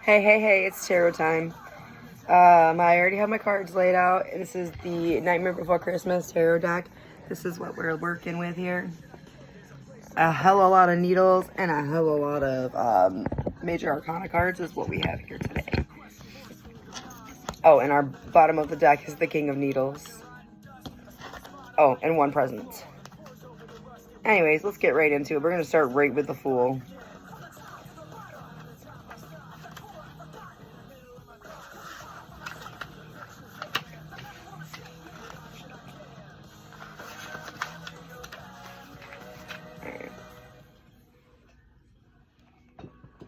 Hey, hey, hey, it's tarot time. I already have my cards laid out. This is the Nightmare Before Christmas tarot deck. This is what we're working with here. A hell of a lot of needles and a hell of a lot of major arcana cards is what we have here today. Oh, and our bottom of the deck is the King of Needles. Oh, and one present. Anyways, let's get right into it. We're going to start right with the Fool.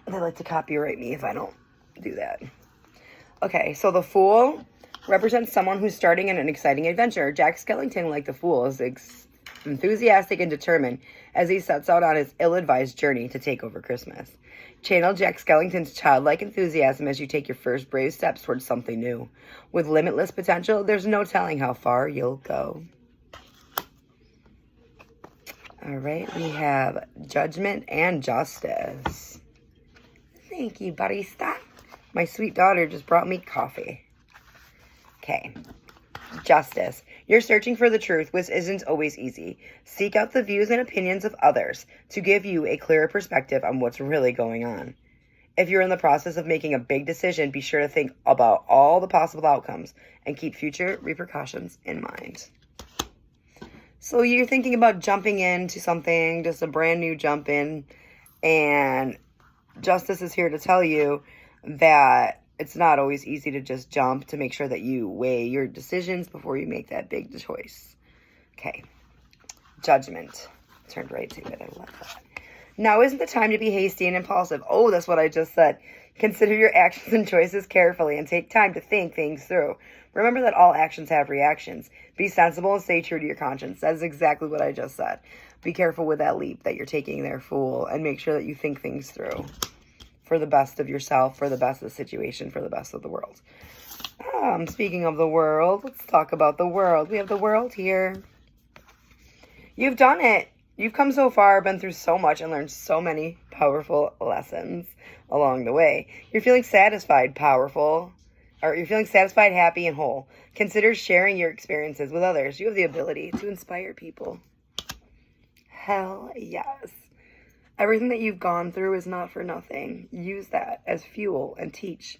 They like to copyright me if I don't do that. Okay, so the Fool represents someone who's starting an exciting adventure. Jack Skellington, like the Fool, is enthusiastic and determined as he sets out on his ill-advised journey to take over Christmas. Channel Jack Skellington's childlike enthusiasm as you take your first brave steps towards something new. With limitless potential, there's no telling how far you'll go. All right, we have Judgment and Justice. Thank you, barista. My sweet daughter just brought me coffee. Okay. Justice. You're searching for the truth, which isn't always easy. Seek out the views and opinions of others to give you a clearer perspective on what's really going on. If you're in the process of making a big decision, be sure to think about all the possible outcomes and keep future repercussions in mind. So you're thinking about jumping into something, just a brand new jump in, and Justice is here to tell you that it's not always easy to just jump, to make sure that you weigh your decisions before you make that big choice. Okay. Judgment. Turned right to it. I love that. Now isn't the time to be hasty and impulsive. Oh, that's what I just said. Consider your actions and choices carefully and take time to think things through. Remember that all actions have reactions. Be sensible and stay true to your conscience. That is exactly what I just said. Be careful with that leap that you're taking there, Fool, and make sure that you think things through for the best of yourself, for the best of the situation, for the best of the world. Speaking of the world, let's talk about the world. We have the world here. You've done it. You've come so far, been through so much, and learned so many powerful lessons along the way. You're feeling satisfied, you're feeling satisfied, happy, and whole. Consider sharing your experiences with others. You have the ability to inspire people. Hell yes. Everything that you've gone through is not for nothing. Use that as fuel and teach.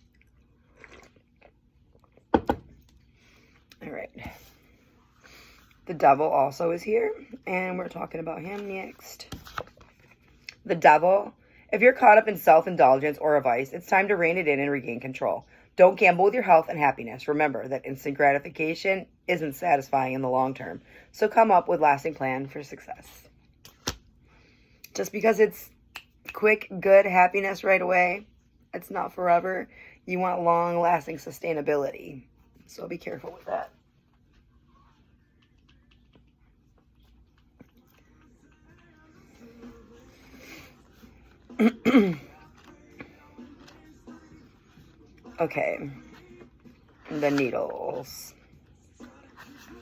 All right. The Devil also is here, and we're talking about him next. The Devil. If you're caught up in self-indulgence or a vice, it's time to rein it in and regain control. Don't gamble with your health and happiness. Remember that instant gratification isn't satisfying in the long term. So come up with a lasting plan for success. Just because it's quick, good happiness right away, it's not forever. You want long-lasting sustainability. So be careful with that. Okay. The Needles.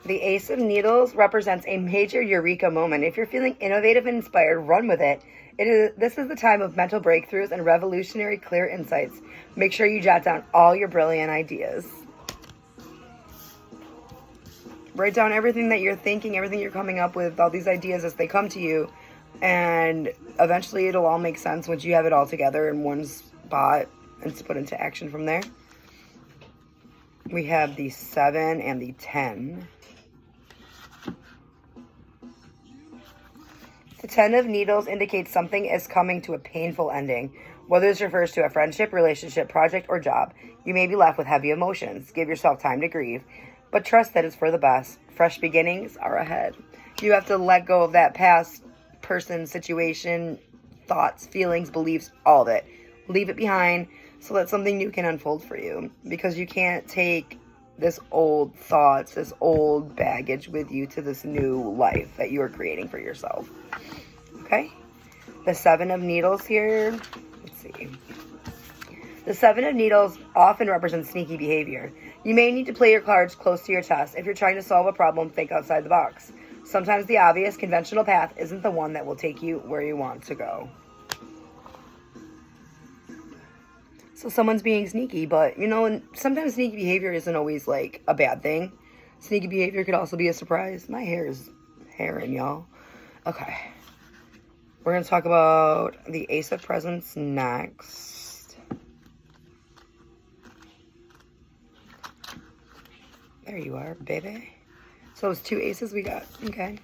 The Ace of Needles represents a major eureka moment. If you're feeling innovative and inspired, run with it. This is the time of mental breakthroughs and revolutionary clear insights. Make sure you jot down all your brilliant ideas. Write down everything that you're thinking, everything you're coming up with, all these ideas as they come to you. And eventually it'll all make sense once you have it all together in one spot and to put into action from there. We have the 7 and the 10. The 10 of Needles indicates something is coming to a painful ending. Whether this refers to a friendship, relationship, project, or job, you may be left with heavy emotions. Give yourself time to grieve, but trust that it's for the best. Fresh beginnings are ahead. You have to let go of that past person, situation, thoughts, feelings, beliefs, all of it. Leave it behind so that something new can unfold for you, because you can't take this old thoughts, this old baggage with you to this new life that you are creating for yourself. Okay? The 7 of Needles here. Let's see. The 7 of Needles often represents sneaky behavior. You may need to play your cards close to your chest. If you're trying to solve a problem, think outside the box. Sometimes the obvious, conventional path isn't the one that will take you where you want to go. So someone's being sneaky, but you know, and sometimes sneaky behavior isn't always like a bad thing. Sneaky behavior could also be a surprise. My hair is herring, y'all. Okay. We're going to talk about the Ace of Presents next. There you are, baby. So those 2 aces we got. Okay.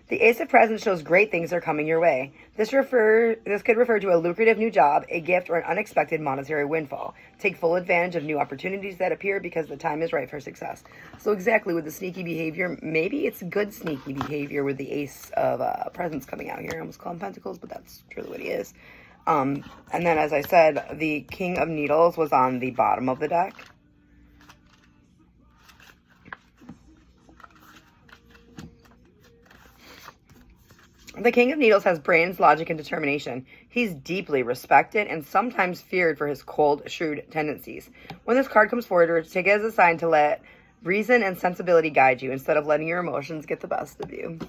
The Ace of Presents shows great things are coming your way. This could refer to a lucrative new job, a gift, or an unexpected monetary windfall. Take full advantage of new opportunities that appear because the time is right for success. So exactly with the sneaky behavior, maybe it's good sneaky behavior with the Ace of Presents coming out here. I almost call him Pentacles, but that's truly what he is. And then, as I said, the King of Needles was on the bottom of the deck. The King of Needles has brains, logic, and determination. He's deeply respected and sometimes feared for his cold, shrewd tendencies. When this card comes forward, take it as a sign to let reason and sensibility guide you instead of letting your emotions get the best of you.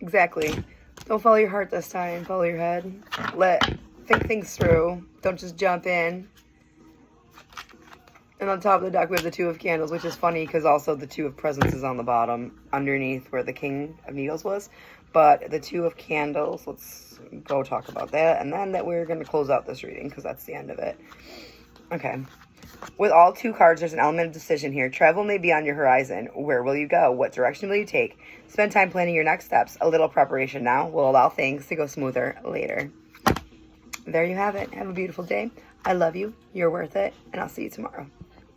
Exactly. Don't follow your heart this time. Follow your head. Think things through. Don't just jump in. And on top of the deck, we have the 2 of Candles, which is funny because also the 2 of Presents is on the bottom underneath where the King of Needles was. But the 2 of Candles, let's go talk about that. And then that we're going to close out this reading because that's the end of it. Okay. With all 2 cards, there's an element of decision here. Travel may be on your horizon. Where will you go? What direction will you take? Spend time planning your next steps. A little preparation now will allow things to go smoother later. There you have it. Have a beautiful day. I love you. You're worth it. And I'll see you tomorrow.